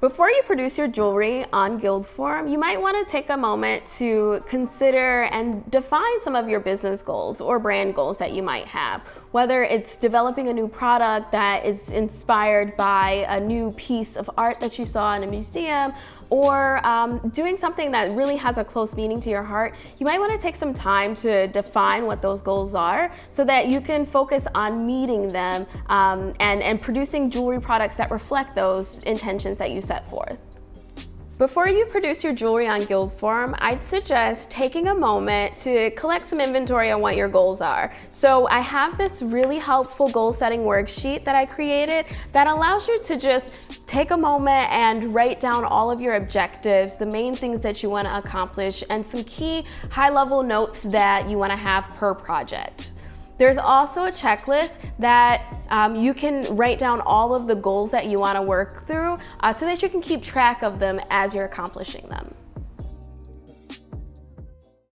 Before you produce your jewelry on Gildform, you might want to take a moment to consider and define some of your business goals or brand goals that you might have. Whether it's developing a new product that is inspired by a new piece of art that you saw in a museum, or doing something that really has a close meaning to your heart, you might want to take some time to define what those goals are so that you can focus on meeting them and producing jewelry products that reflect those intentions that you set forth. Before you produce your jewelry on Gildform, I'd suggest taking a moment to collect some inventory on what your goals are. So I have this really helpful goal setting worksheet that I created that allows you to just take a moment and write down all of your objectives, the main things that you want to accomplish, and some key high-level notes that you want to have per project. There's also a checklist that you can write down all of the goals that you want to work through so that you can keep track of them as you're accomplishing them.